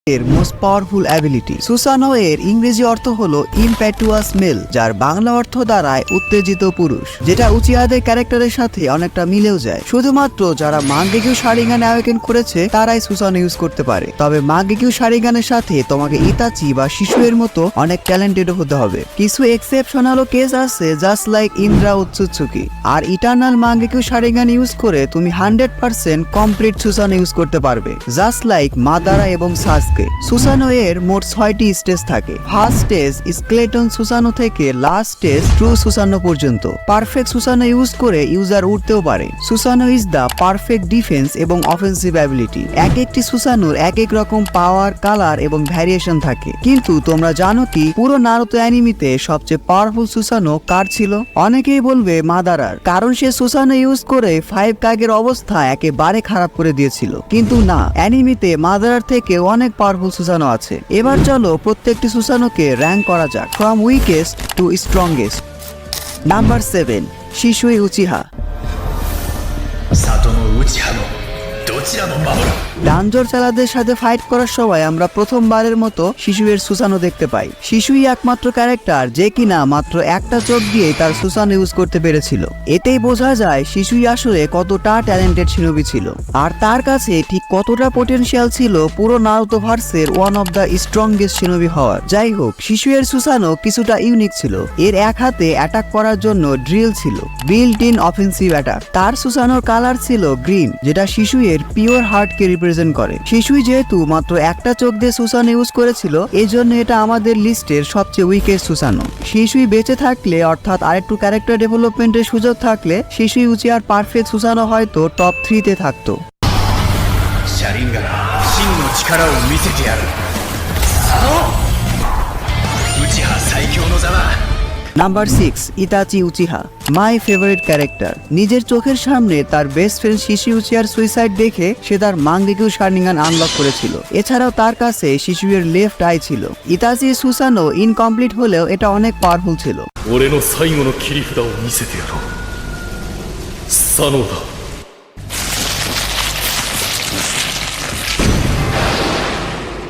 এর most powerful ability. সুসানো এর ইংরেজি অর্থ হলো ইমপ্যাটুয়াস মেল, যার বাংলা অর্থ দাঁড়ায় উত্তেজিত পুরুষ, যেটা উচিয়াদের ক্যারেক্টারের সাথে অনেকটা মিলেও যায়। শুধুমাত্র যারা মাঙ্গেকিউ শারিঙ্গান অ্যাওয়েকেন করেছে তারাই সুসানো ইউজ করতে পারে। তবে মাঙ্গেকিউ শারিঙ্গানের সাথে তোমাকে ইতাচি বা শিশুয়ের মতো অনেক ট্যালেন্টেড হতে হবে। কিছু এক্সেপশনালও কেস আছে, জাস্ট লাইক ইন্দ্রা উৎসুৎসুকি। আর ইটারনাল মাঙ্গেকিউ শারিঙ্গান ইউজ করে তুমি 100% কমপ্লিট সুসানো ইউজ করতে পারবে, জাস্ট লাইক মাদারা এবং সাসকে। সুসানো এর মোট 6টি স্টেজ থাকে। ফার্স্ট স্টেজ স্কেলেটন সুসানো থেকে লাস্ট স্টেজ ট্রু সুসানো পর্যন্ত। পারফেক্ট সুসানো ইউজ করে ইউজার উঠতেও পারে। Susanoo is the perfect defence এবং অফেন্সিভ অ্যাবিলিটি। এক একটি সুসানোর এক এক রকম পাওয়ার, কালার এবং ভ্যারিয়েশন থাকে। কিন্তু তোমরা জানো কি পুরো নারুতো অ্যানিমিতে সবচেয়ে পাওয়ারফুল সুসানো কার ছিল? অনেকেই বলবে মাদারার, কারণ সে সুসানো ইউজ করে 5 কাগের অবস্থা একেবারে খারাপ করে দিয়েছিল। কিন্তু না, অ্যানিমিতে মাদারার থেকে অনেক পাওয়ারফুল সুসানো আছে। এবার চলো প্রত্যেকটি সুসানোকে র্যাঙ্ক করা যাক, from weakest to strongest. Number 7, Shisui Uchiha. ডানজোর চালাদের সাথে ফাইট করার সময় আমরা প্রথমবারের মতো শিশুয়ের সুসানো দেখতে পাই। শিশুই একমাত্র ক্যারেক্টার যে কিনা মাত্র একটা চোখ দিয়ে তার সুসানো ইউজ করতে পেরেছিল। এতেই বোঝা যায় শিশুই আসলে কতটা ট্যালেন্টেড শিনোবি ছিল, আর তার কাছে ঠিক কতটা পটেনশিয়াল ছিল পুরো নারুতো ভার্সের one of the strongest shinobi হওয়ার। যাই হোক, শিশুয়ের সুসানো কিছুটা ইউনিক ছিল। এর এক হাতে অ্যাটাক করার জন্য ড্রিল ছিল, বিল্ট ইন অফেন্সিভ অ্যাটাক। তার সুসানোর কালার ছিল গ্রিন, যেটা শিশুয়ের পিওর হার্টকে রিপ্রেজেন্ট করে। শিশুই যেহেতু মাত্র একটা চোখ দিয়ে সুসানো ইউজ করেছিল, এই জন্য এটা আমাদের লিস্টের সবচেয়ে উইকেস্ট সুসানো। শিশুই বেঁচে থাকলে, অর্থাৎ আরেকটু ক্যারেক্টার ডেভেলপমেন্টের সুযোগ থাকলে, শিশুই উচিয়ার পারফেক্ট সুসানো হয়তো টপ 3-তে থাকতো। Number 6, Itachi Uchiha, my favourite character. নিজের চোখের সামনে তার বেস্ট ফ্রেন্ড শিশু উচিয়ার সুইসাইড দেখে সে তার মাঙ্গেকিউ শারিঙ্গান আনলক করেছিল। এছাড়াও তার কাছে শিশুয়ের লেফট আই ছিল। ইতাচি সুসানো ইনকমপ্লিট হলেও এটা অনেক পাওয়ারফুল ছিল।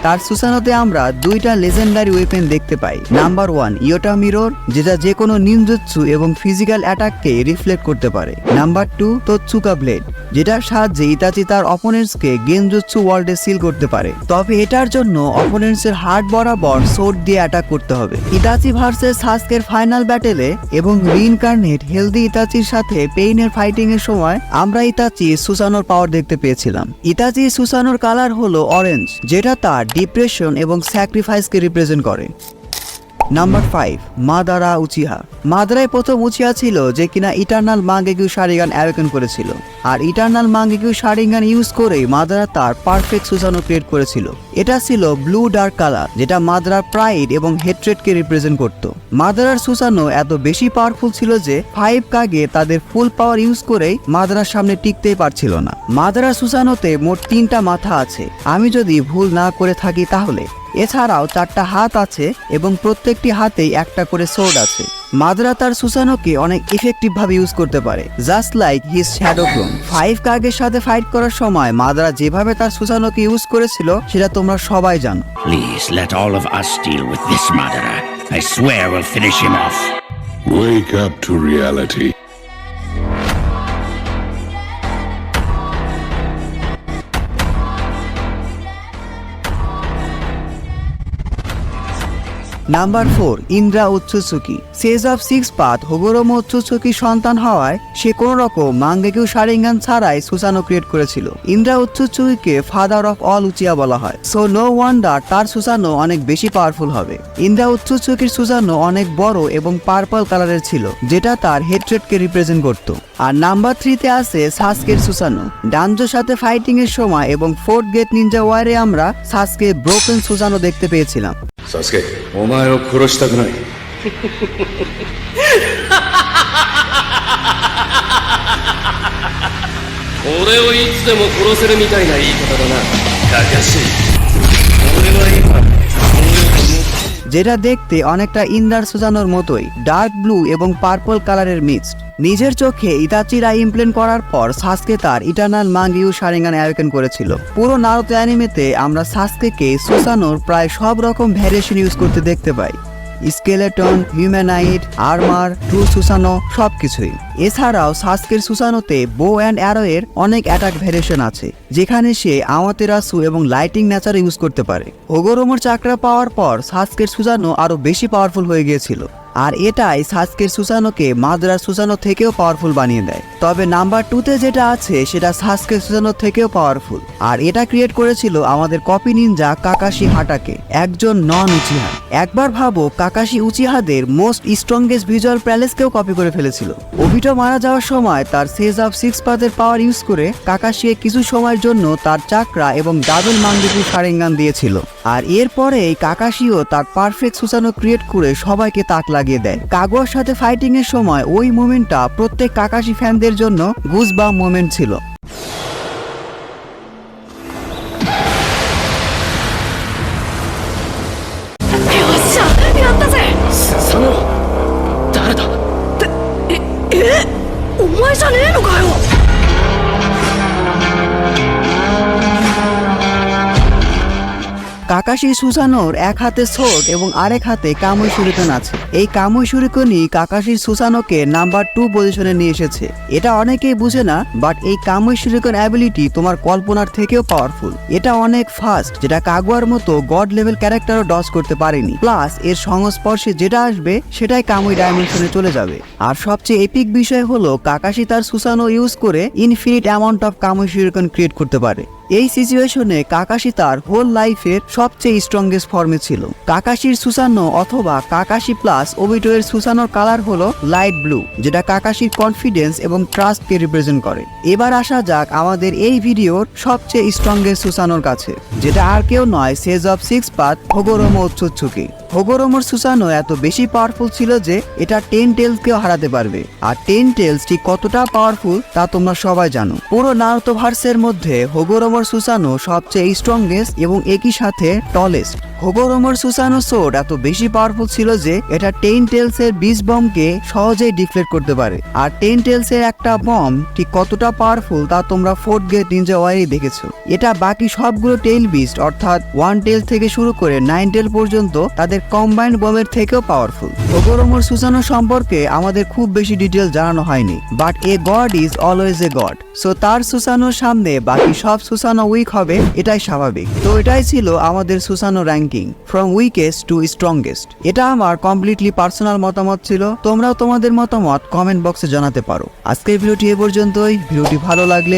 তার সুসানোতে আমরা 2টা লেজেন্ডারি ওয়েপেন দেখতে পাই। নাম্বার 1, ইয়োটা মিরর, যেটা যে কোনো নিনজুৎসু এবং ফিজিক্যাল অ্যাটাককে রিফ্লেক্ট করতে পারে। নাম্বার 2, তোৎসুকা ব্লেড, যেটার সাহায্যে ইতাচি তার অপোনেন্টসকে গেনজুৎসু ওয়ার্ল্ডে সিল করতে পারে। তবে এটার জন্য অপোনেন্টসের হার্ট বরাবর সোর্ড দিয়ে অ্যাটাক করতে হবে। ইতাচি ভার্সেস সাসকের ফাইনাল ব্যাটেলে এবং রিইনকার্নেট হেলদি ইতাচির সাথে পেইনের ফাইটিং এর সময় আমরা ইতাচি সুসানোর পাওয়ার দেখতে পেয়েছিলাম। ইতাচি সুসানোর কালার হলো অরেঞ্জ, যেটা তার ডিপ্রেশন এবং স্যাক্রিফাইসকে রিপ্রেজেন্ট করে। Number 5, Madara Uchiha. মাদারাই প্রথম উচিহা ছিল যে কিনা ইটারনাল মাঙ্গেকিউ শারিঙ্গান অ্যাওয়েকেন করেছিল। আর ইটারনাল মাঙ্গেকিউ শারিঙ্গান ইউজ করেই মাদারা তার পারফেক্ট সুসানো ক্রিয়েট করেছিল। এটা ছিল ব্লু ডার্ক কালার, যেটা মাদারার প্রাইড এবং হেট্রেডকে রিপ্রেজেন্ট করত। মাদারার সুসানো এত বেশি পাওয়ারফুল ছিল যে 5 কাগে তাদের ফুল পাওয়ার ইউজ করেই মাদারার সামনে টিকতেই পারছিল না। মাদারার সুসানোতে মোট 3টা মাথা আছে, আমি যদি ভুল না করে থাকি তাহলে। এছাড়াও 4টা হাত আছে এবং প্রত্যেকটি হাতেই একটা করে সোর্ড আছে। মাদারা তার সুসানোকে অনেক ইফেক্টিভ ভাবে ইউজ করতে পারে, just like his shadow clone. 5 কাগের সাথে ফাইট করার সময় মাদারা যেভাবে তার সুসানোকে ইউজ করেছিল সেটা তোমরা সবাই জানো। Please let all of us deal with this Madara. I swear we'll finish him off. Wake up to reality. Number 4, Indra Otsutsuki. Sage of 6 path Hagoromo উৎসুৎসুকির সন্তান হওয়ায় সে কোনো রকম মাঙ্গেকিউ শারিঙ্গান ছাড়াই সুসানো ক্রিয়েট করেছিল। ইন্দ্রা উৎসুৎসুকিকে ফাদার অফ অল উচিয়া বলা হয়, সো নো ওয়ান্ডার তার সুসানো অনেক বেশি পাওয়ারফুল হবে। ইন্দ্রা উৎসুৎসুকির সুসানো অনেক বড় এবং পার্পল কালারের ছিল, যেটা তার হেট্রেডকে রিপ্রেজেন্ট করত। আর নাম্বার 3-তে আছে সাসকের সুসানো। ডানজোর সাথে ফাইটিং এর সময় এবং 4th গেট নিনজা ওয়ারে আমরা সাসকে ব্রোকেন সুসানো দেখতে পেয়েছিলাম। সাসকে, お前を殺したくない。俺をいつでも殺せるみたいな言い方だな。かかし、俺は今 যেটা দেখতে অনেকটা ইন্দার সুজানোর মতোই, ডার্ক ব্লু এবং পার্পল কালারের মিক্সড। নিজের চোখে ইতাচিরা ইমপ্লেন্ট করার পর সাসকে তার ইটারনাল মাঙ্গিউ শারিঙ্গান অ্যাওয়েকেন করেছিল। পুরো নারুতো অ্যানিমেতে আমরা সাসকেকে সুসানোর প্রায় সব রকম ভ্যারিয়েশন ইউজ করতে দেখতে পাই, স্কেলেটন, হিউম্যানাইট, আর্মার, ট্রু সুসানো সবকিছুই। এছাড়াও সাসকের সুসানোতে বো অ্যান্ড অ্যারো এর অনেক অ্যাটাক ভ্যারিয়েশন আছে, যেখানে সে আমাতেরাসু এবং লাইটিং নেচার ইউজ করতে পারে। হোগোরোমোর চাকরা পাওয়ার পর সাসকের সুসানো আরো বেশি পাওয়ারফুল হয়ে গিয়েছিল, আর এটাই সাসকের সুসানোকে মাদ্রার সুসানো থেকেও পাওয়ারফুল বানিয়ে দেয়। তবে নাম্বার 2তে যেটা আছে সেটা সাসকের সুসানো থেকেও পাওয়ারফুল, আর এটা ক্রিয়েট করেছিল আমাদের কপি নিনজা কাকাশি হাটাকে, একজন নন উচিহা। একবার ভাবো, কাকাশি উচিহাদের মোস্ট স্ট্রংগেস্ট ভিজুয়াল প্যালেসকেও কপি করে ফেলেছিল। ওবিটো মারা যাওয়ার সময় তার সেজ অফ 6 পাথের পাওয়ার ইউজ করে কাকাশিকে কিছু সময়ের জন্য তার চাকরা এবং ডাবল মাঙ্গেকু শারিঙ্গান দিয়েছিল, আর এরপরেই কাকাশিও তার পারফেক্ট সুসানো ক্রিয়েট করে সবাইকে তাক লাগিয়ে দেয়। কাগুয়ার সাথে ফাইটিং এর সময় ওই মোমেন্টটা প্রত্যেক কাকাশি ফ্যানদের জন্য গুজবাম্প মোমেন্ট ছিল। 佐野誰だお前じゃねえのかよ。 কাকাশি সুসানোর এক হাতে সোর্ড এবং আরেক হাতে কামুই শুরিকেন আছে। এই কামুই শুরিকেনই কাকাশির সুসানোকে নাম্বার 2 পজিশনে নিয়ে এসেছে। এটা অনেকেই বুঝে না, বাট এই কামুই শুরিকেন অ্যাবিলিটি তোমার কল্পনার থেকেও পাওয়ারফুল। এটা অনেক ফাস্ট, যেটা কাগুয়ার মতো গড লেভেল ক্যারেক্টারও ডজ করতে পারেনি। প্লাস এর সংস্পর্শে যেটা আসবে সেটাই কামুই ডাইমেনশনে চলে যাবে। আর সবচেয়ে এপিক বিষয় হলো কাকাশি তার সুসানো ইউজ করে infinite amount of কামুই shuriken create করতে পারে। এই সিচুয়েশনে কাকাশি তার হোল লাইফের সবচেয়ে স্ট্রংগেস্ট ফর্মে ছিল। কাকাশির সুসানো অথবা কাকাশি প্লাস ওবিটো এর সুসানোর কালার হলো লাইট ব্লু, যেটা কাকাশির কনফিডেন্স এবং ট্রাস্টকে রিপ্রেজেন্ট করে। এবার আসা যাক আমাদের এই ভিডিওর সবচেয়ে স্ট্রংগেস্ট সুসানোর কাছে, যেটা আর কেউ নয়, সেজ অফ 6 পাথ হোগোরোমো ওৎসুৎসুকি। হোগোরোমোর সুসানো এত বেশি পাওয়ারফুল ছিল যে এটা 10 টেলসকেও হারাতে পারবে। আর 10 টেলস ঠিক কতটা পাওয়ারফুল তা তোমরা সবাই জানো। পুরো নারুতো ভার্সের মধ্যে হোগোরোমোর সুসানো সবচেয়ে স্ট্রংগেস্ট এবং একই সাথে টলেস্ট। হোগোরোমোর সুসানো সোর্ড এত বেশি পাওয়ারফুল ছিল যে এটা 10 টেলস এর বিচ বমকে সহজেই ডিফ্লেক্ট করতে পারে। আর 10 টেলস এর একটা বম ঠিক কতটা পাওয়ারফুল তা তোমরা 4th গেট নিনজা ওয়ারেই দেখেছো। এটা বাকি সবগুলো টেইল বিস্ট অর্থাৎ 1 টেল থেকে শুরু করে 9 টেল পর্যন্ত তাদের কম্বাইন্ড বমের থেকেও পাওয়ারফুল। হোগোরোমোর সুসানো সম্পর্কে আমাদের খুব বেশি ডিটেল জানানো হয়নি, but A god is always a god. So তার সুসানোর সামনে বাকি সব সুসানো উইক হবে, এটাই স্বাভাবিক। তো এটাই ছিল আমাদের Susanoo ranking from weakest to strongest. এটা আমার কমপ্লিটলি পার্সোনাল মতামত ছিল, তোমরাও তোমাদের মতামত কমেন্ট বক্সে জানাতে পারো। আজকের ভিডিওটি এ পর্যন্তই। ভিডিওটি ভালো লাগলে